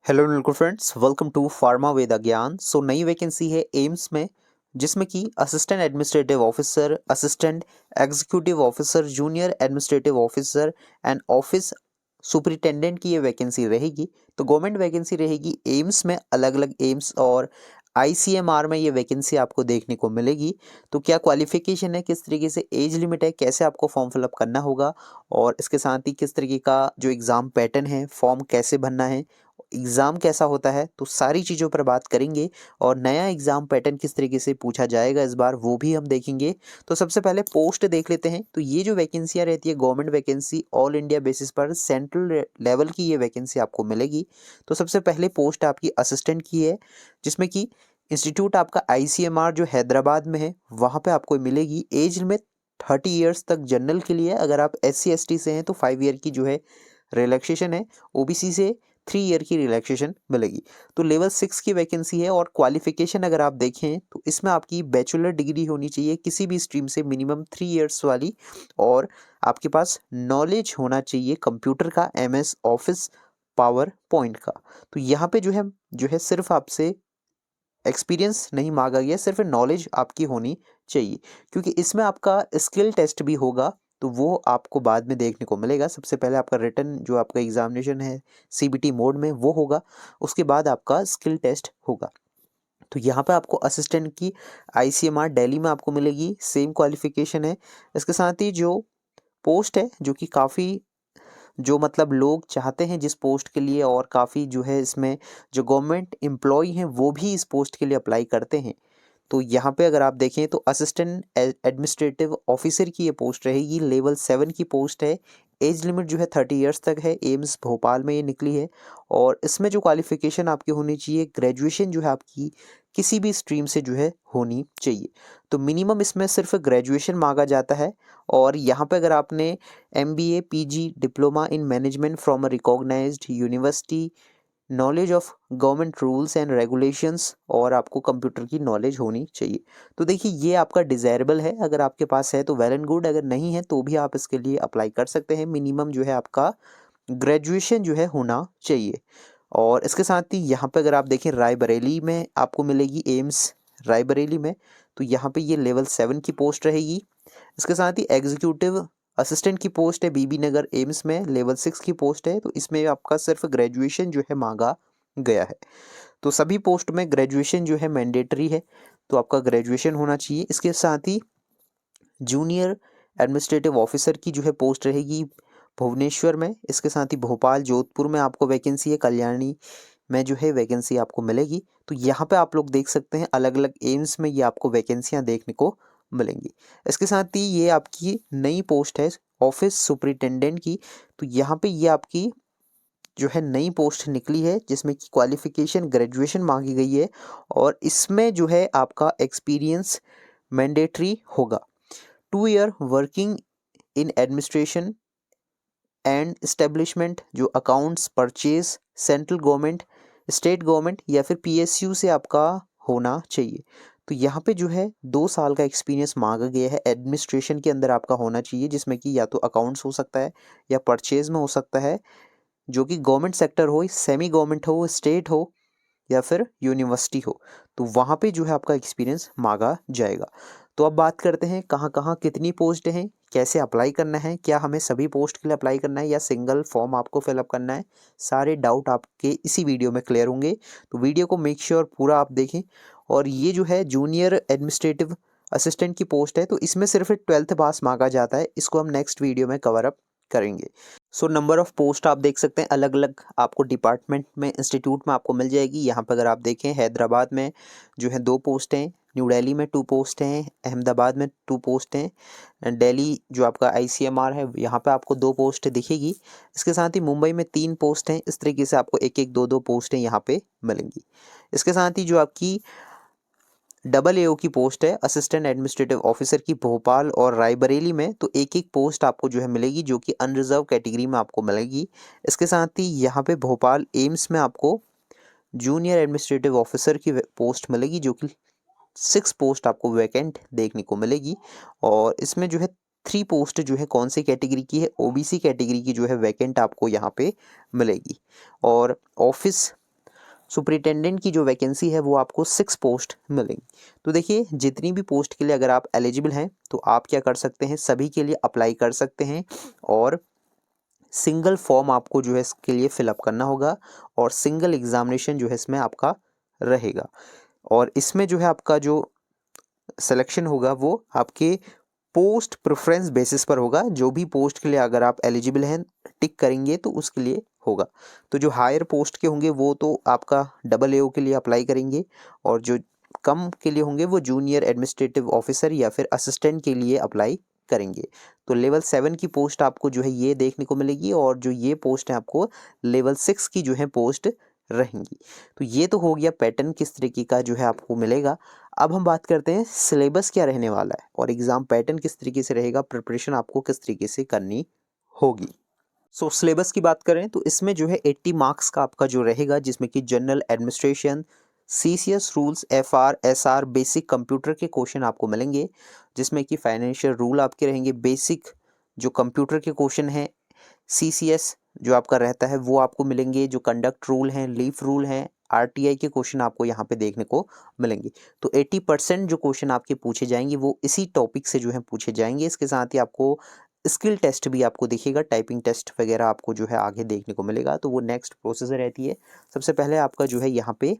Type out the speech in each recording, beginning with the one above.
Hello बिल्कुल friends, welcome to pharma वेदा ज्ञान। नई वैकेंसी है एम्स में, जिसमें कि assistant administrative officer, assistant executive officer, junior administrative officer and office superintendent की ये वैकेंसी रहेगी। तो गवर्नमेंट वैकेंसी रहेगी एम्स में, अलग अलग एम्स और आईसीएमआर में ये वैकेंसी आपको देखने को मिलेगी। तो क्या क्वालिफिकेशन है, किस तरीके से एज लिमिट है, कैसे आपको फॉर्म फिलअप करना होगा और इसके साथ ही किस तरीके का जो एग्ज़ाम पैटर्न है, फॉर्म कैसे भरना है, एग्ज़ाम कैसा होता है, तो सारी चीज़ों पर बात करेंगे। और नया एग्ज़ाम पैटर्न किस तरीके से पूछा जाएगा इस बार, वो भी हम देखेंगे। तो सबसे पहले पोस्ट देख लेते हैं। तो ये जो वैकेंसियाँ रहती है government vacancy, all India basis पर सेंट्रल लेवल की ये वैकेंसी आपको मिलेगी। तो सबसे पहले पोस्ट आपकी असिस्टेंट की है, जिसमें कि इंस्टीट्यूट आपका आईसीएमआर जो हैदराबाद में है वहाँ पे आपको मिलेगी। एज लिमिट 30 ईयर्स तक जनरल के लिए, अगर आप SC ST से हैं तो 5 ईयर की जो है रिलैक्सेशन है, OBC से 3 ईयर की रिलैक्सेशन मिलेगी। तो लेवल 6 की वैकेंसी है। और क्वालिफिकेशन अगर आप देखें तो इसमें आपकी बैचलर डिग्री होनी चाहिए किसी भी स्ट्रीम से, मिनिमम 3 ईयर्स वाली, और आपके पास नॉलेज होना चाहिए कंप्यूटर का, MS ऑफिस, पावर पॉइंट का। तो यहाँ पे जो है सिर्फ आपसे एक्सपीरियंस नहीं मांगा गया, सिर्फ नॉलेज आपकी होनी चाहिए, क्योंकि इसमें आपका स्किल टेस्ट भी होगा। तो वो आपको बाद में देखने को मिलेगा। सबसे पहले आपका रिटन जो आपका एग्जामिनेशन है CBT मोड में वो होगा, उसके बाद आपका स्किल टेस्ट होगा। तो यहाँ पे आपको असिस्टेंट की ICMR दिल्ली में आपको मिलेगी, सेम क्वालिफिकेशन है। इसके साथ ही जो पोस्ट है, जो कि काफ़ी जो मतलब लोग चाहते हैं जिस पोस्ट के लिए, और काफ़ी जो है इसमें जो गवर्नमेंट एम्प्लॉय हैं वो भी इस पोस्ट के लिए अप्लाई करते हैं। तो यहाँ पे अगर आप देखें तो असिस्टेंट एडमिनिस्ट्रेटिव ऑफिसर की ये पोस्ट रहेगी, लेवल 7 की पोस्ट है। एज लिमिट जो है 30 ईयर्स तक है। एम्स भोपाल में ये निकली है। और इसमें जो क्वालिफिकेशन आपकी होनी चाहिए, ग्रेजुएशन जो है आपकी किसी भी स्ट्रीम से जो है होनी चाहिए। तो मिनिमम इसमें सिर्फ ग्रेजुएशन मांगा जाता है। और यहाँ पे अगर आपने MBA PG diploma in management from a recognised university, knowledge of government rules and regulations, और आपको कंप्यूटर की नॉलेज होनी चाहिए। तो देखिए ये आपका डिज़ायरेबल है, अगर आपके पास है तो वेल एंड गुड, अगर नहीं है तो भी आप इसके लिए अप्लाई कर सकते हैं। मिनिमम जो है आपका ग्रेजुएशन जो है होना चाहिए। और इसके साथ ही यहाँ पे अगर आप देखें रायबरेली में आपको मिलेगी एम्स रायबरेली में। तो यहाँ पे ये लेवल 7 की पोस्ट रहेगी। इसके साथ ही एग्जीक्यूटिव असिस्टेंट की पोस्ट है बीबी नगर एम्स में, लेवल 6 की पोस्ट है। तो इसमें आपका सिर्फ ग्रेजुएशन जो है मांगा गया है। तो सभी पोस्ट में ग्रेजुएशन जो है मैंडेटरी है, तो आपका ग्रेजुएशन होना चाहिए। इसके साथ ही जूनियर एडमिनिस्ट्रेटिव ऑफिसर की जो है पोस्ट रहेगी भुवनेश्वर में। इसके साथ ही भोपाल, जोधपुर में आपको वैकेंसी है, कल्याणी में जो है वैकेंसी आपको मिलेगी। तो यहाँ पे आप लोग देख सकते हैं अलग अलग एम्स में ये आपको वैकेंसियाँ देखने को मिलेंगी। इसके साथ ही ये आपकी नई पोस्ट है ऑफिस सुपरिटेंडेंट की। तो यहाँ पे ये आपकी जो है नई पोस्ट निकली है, जिसमें कि क्वालिफिकेशन ग्रेजुएशन मांगी गई है। और इसमें जो है आपका एक्सपीरियंस मैंडेटरी होगा। 2 year working in administration and establishment, जो accounts, purchase, central government, state government या फिर PSU से आपका होना चाहिए। तो यहाँ पे जो है 2 साल का एक्सपीरियंस मांगा गया है, एडमिनिस्ट्रेशन के अंदर आपका होना चाहिए, जिसमें कि या तो अकाउंट्स हो सकता है या परचेज में हो सकता है, जो कि गवर्नमेंट सेक्टर हो, सेमी गवर्नमेंट हो, स्टेट हो या फिर यूनिवर्सिटी हो। तो वहाँ पे जो है आपका एक्सपीरियंस मांगा जाएगा। तो अब बात करते हैं कहाँ कहाँ कितनी पोस्ट हैं, कैसे अप्लाई करना है, क्या हमें सभी पोस्ट के लिए अप्लाई करना है या सिंगल फॉर्म आपको फिलअप करना है। सारे डाउट आपके इसी वीडियो में क्लियर होंगे। तो वीडियो को मेक श्योर पूरा आप देखें। और ये जो है जूनियर एडमिनिस्ट्रेटिव असिस्टेंट की पोस्ट है, तो इसमें सिर्फ 12th पास मांगा जाता है। इसको हम नेक्स्ट वीडियो में कवर अप करेंगे। नंबर ऑफ पोस्ट आप देख सकते हैं, अलग अलग आपको डिपार्टमेंट में, इंस्टीट्यूट में आपको मिल जाएगी। यहाँ पर अगर आप देखें हैदराबाद में जो है 2 पोस्ट हैं, न्यू दिल्ली में 2 पोस्ट हैं, अहमदाबाद में 2 पोस्ट हैं, दिल्ली जो आपका ICMR है यहाँ पे आपको 2 पोस्ट दिखेगी। इसके साथ ही मुंबई में 3 पोस्ट हैं। इस तरीके से आपको एक एक 2 पोस्टें यहाँ पे मिलेंगी। इसके साथ ही जो आपकी AAO की पोस्ट है असिस्टेंट एडमिनिस्ट्रेटिव ऑफिसर की भोपाल और रायबरेली में, तो एक एक पोस्ट आपको जो है मिलेगी, जो कि अनरिजर्व कैटेगरी में आपको मिलेगी। इसके साथ ही यहाँ पे भोपाल एम्स में आपको जूनियर एडमिनिस्ट्रेटिव ऑफिसर की पोस्ट मिलेगी, जो कि 6 पोस्ट आपको वैकेंट देखने को मिलेगी। और इसमें जो है 3 पोस्ट जो है कौन सी कैटेगरी की है, OBC कैटेगरी की जो है वैकेंट आपको यहाँ पे मिलेगी। और ऑफिस सुपरिटेंडेंट की जो वैकेंसी है वो आपको 6 पोस्ट मिलेंगी। तो देखिए जितनी भी पोस्ट के लिए अगर आप एलिजिबल हैं तो आप क्या कर सकते हैं, सभी के लिए अप्लाई कर सकते हैं और सिंगल फॉर्म आपको जो है इसके लिए फिलअप करना होगा और सिंगल एग्जामिनेशन जो है इसमें आपका रहेगा। और इसमें जो है आपका जो सिलेक्शन होगा वो आपके पोस्ट प्रेफरेंस बेसिस पर होगा। जो भी पोस्ट के लिए अगर आप एलिजिबल हैं टिक करेंगे तो उसके लिए होगा। तो जो हायर पोस्ट के होंगे वो तो आपका डबल एओ के लिए अप्लाई करेंगे और जो कम के लिए होंगे वो जूनियर एडमिनिस्ट्रेटिव ऑफिसर या फिर असिस्टेंट के लिए अप्लाई करेंगे। तो लेवल 7 की पोस्ट आपको जो है ये देखने को मिलेगी और जो ये पोस्ट है आपको लेवल 6 की जो है पोस्ट रहेंगी। तो ये तो हो गया पैटर्न किस तरीके का जो है आपको मिलेगा। अब हम बात करते हैं सिलेबस क्या रहने वाला है और एग्ज़ाम पैटर्न किस तरीके से रहेगा, प्रिपरेशन आपको किस तरीके से करनी होगी। सो सिलेबस की बात करें तो इसमें जो है 80 मार्क्स का आपका जो रहेगा, जिसमें कि general administration, CCS rules, FR, SR, basic computer के क्वेश्चन आपको मिलेंगे, जिसमें कि फाइनेंशियल रूल आपके रहेंगे, बेसिक जो कंप्यूटर के क्वेश्चन हैं, सीसीएस जो आपका रहता है वो आपको मिलेंगे, जो कंडक्ट रूल हैं, लीफ रूल हैं, आरटीआई के क्वेश्चन आपको यहाँ पे देखने को मिलेंगे। तो 80% जो क्वेश्चन आपके पूछे जाएंगे वो इसी टॉपिक से जो है पूछे जाएंगे। इसके साथ ही आपको स्किल टेस्ट भी आपको दिखेगा, टाइपिंग टेस्ट वगैरह आपको जो है आगे देखने को मिलेगा। तो वो नेक्स्ट प्रोसेस रहती है। सबसे पहले आपका जो है यहाँ पे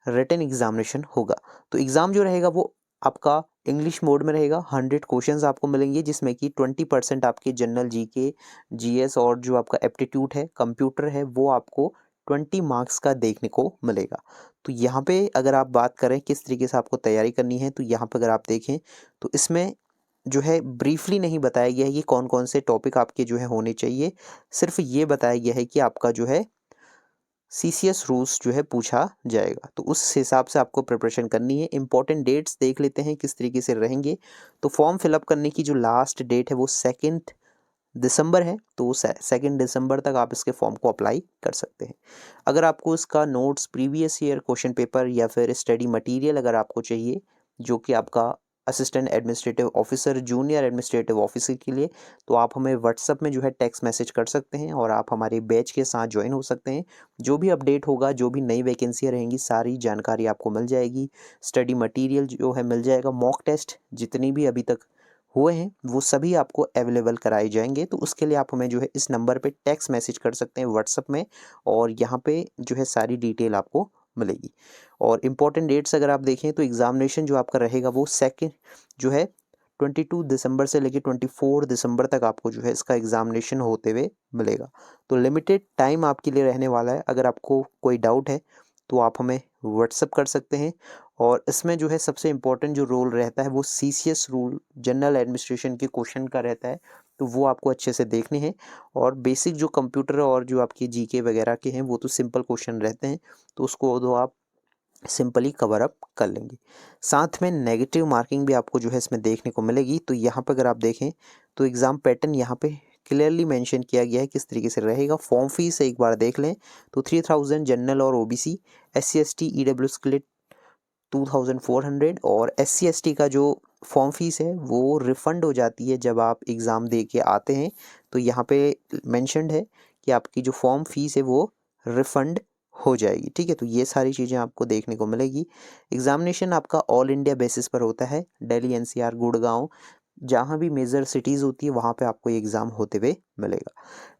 रिटन एग्जामिनेशन होगा। तो एग्ज़ाम जो रहेगा वो आपका इंग्लिश मोड में रहेगा। 100 क्वेश्चंस आपको मिलेंगे, जिसमें कि 20% आपके जनरल जीके, जीएस और जो आपका एप्टीट्यूड है, कंप्यूटर है, वो आपको 20 मार्क्स का देखने को मिलेगा। तो यहाँ पे अगर आप बात करें किस तरीके से आपको तैयारी करनी है, तो यहाँ पे अगर आप देखें तो इसमें जो है ब्रीफली नहीं बताया गया है कि कौन कौन से टॉपिक आपके जो है होने चाहिए। सिर्फ ये बताया गया है कि आपका जो है सीसीएस रूल्स जो है पूछा जाएगा। तो उस हिसाब से आपको प्रिपरेशन करनी है। इंपॉर्टेंट डेट्स देख लेते हैं किस तरीके से रहेंगे। तो फॉर्म फिलअप करने की जो लास्ट डेट है वो 2 दिसंबर है। तो 2 दिसंबर तक आप इसके फॉर्म को अप्लाई कर सकते हैं। अगर आपको इसका notes, previous year question paper या फिर स्टडी मटेरियल अगर आपको चाहिए, जो कि आपका assistant administrative officer, junior administrative officer के लिए, तो आप हमें व्हाट्सएप में जो है टेक्स्ट मैसेज कर सकते हैं और आप हमारे बैच के साथ ज्वाइन हो सकते हैं। जो भी अपडेट होगा, जो भी नई वैकेंसियाँ रहेंगी, सारी जानकारी आपको मिल जाएगी। स्टडी मटेरियल जो है मिल जाएगा। मॉक टेस्ट जितनी भी अभी तक हुए हैं वो सभी आपको अवेलेबल कराए जाएंगे। तो उसके लिए आप हमें जो है इस नंबर पे टेक्स्ट मैसेज कर सकते हैं व्हाट्सएप में और यहाँ पे जो है सारी डिटेल आपको मिलेगी। और इम्पॉर्टेंट डेट्स अगर आप देखें तो एग्जामिनेशन जो आपका रहेगा वो सेकेंड जो है 22 दिसंबर से लेकर 24 दिसंबर तक आपको जो है इसका एग्जामिनेशन होते हुए मिलेगा। तो लिमिटेड टाइम आपके लिए रहने वाला है। अगर आपको कोई डाउट है तो आप हमें व्हाट्सअप कर सकते हैं। और इसमें जो है सबसे इम्पोर्टेंट जो रोल रहता है वो सीसीएस रूल, जनरल एडमिनिस्ट्रेशन के क्वेश्चन का रहता है। तो वो आपको अच्छे से देखने हैं। और बेसिक जो कंप्यूटर और जो आपके जीके वगैरह के हैं वो तो सिंपल क्वेश्चन रहते हैं, तो उसको तो आप सिंपली कवर अप कर लेंगे। साथ में नेगेटिव मार्किंग भी आपको जो है इसमें देखने को मिलेगी। तो यहाँ पर अगर आप देखें तो एग्ज़ाम पैटर्न यहाँ पे क्लियरली मेंशन किया गया है किस तरीके से रहेगा। फॉर्म फीस एक बार देख लें तो 3000 जनरल और ओबीसी, SC ST EWS के लिए 2400 और SC ST का जो फॉर्म फीस है वो रिफ़ंड हो जाती है जब आप एग्ज़ाम दे के आते हैं। तो यहाँ पे मेंशन्ड है कि आपकी जो फॉर्म फीस है वो रिफ़ंड हो जाएगी। ठीक है, तो ये सारी चीज़ें आपको देखने को मिलेगी। एग्ज़ामिनेशन आपका ऑल इंडिया बेसिस पर होता है। दिल्ली, NCR, गुड़गांव, जहाँ भी मेजर सिटीज़ होती है वहाँ पे आपको ये एग्ज़ाम होते हुए मिलेगा।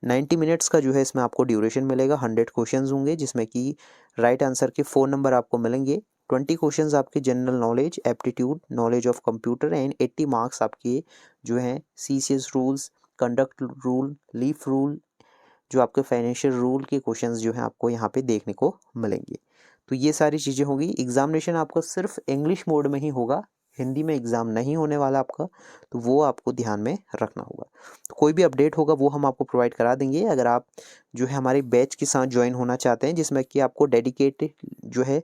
90 मिनट्स का जो है इसमें आपको ड्यूरेशन मिलेगा। 100 क्वेश्चंस होंगे, जिसमें कि राइट आंसर के 4 नंबर आपको मिलेंगे। 20 क्वेश्चंस आपके general knowledge, aptitude, knowledge of computer and 80 marks आपके जो हैं CCS rules, conduct rule, leaf rule, जो आपके फाइनेंशियल रूल के क्वेश्चंस जो हैं आपको यहाँ पे देखने को मिलेंगे। तो ये सारी चीज़ें होंगी। एग्जामिनेशन आपका सिर्फ इंग्लिश मोड में ही होगा, हिंदी में एग्ज़ाम नहीं होने वाला आपका, तो वो आपको ध्यान में रखना होगा। तो कोई भी अपडेट होगा वो हम आपको प्रोवाइड करा देंगे। अगर आप जो है हमारे बैच के साथ ज्वाइन होना चाहते हैं, जिसमें कि आपको डेडिकेटेड जो है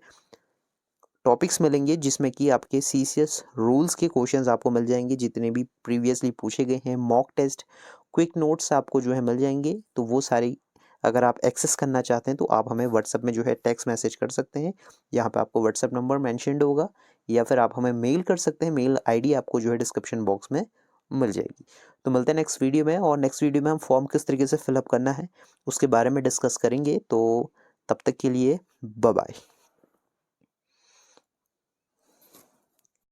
टॉपिक्स मिलेंगे, जिसमें कि आपके सीसीएस रूल्स के क्वेश्चंस आपको मिल जाएंगे, जितने भी प्रीवियसली पूछे गए हैं, मॉक टेस्ट, क्विक नोट्स आपको जो है मिल जाएंगे। तो वो सारी अगर आप एक्सेस करना चाहते हैं तो आप हमें व्हाट्सएप में जो है टेक्स्ट मैसेज कर सकते हैं। यहाँ पे आपको व्हाट्सएप नंबर मेंशन्ड होगा, या फिर आप हमें मेल कर सकते हैं। मेल आईडी आपको जो है डिस्क्रिप्शन बॉक्स में मिल जाएगी। तो मिलते हैं नेक्स्ट वीडियो में, और नेक्स्ट वीडियो में हम फॉर्म किस तरीके से फिलअप करना है उसके बारे में डिस्कस करेंगे। तो तब तक के लिए बाय बाय।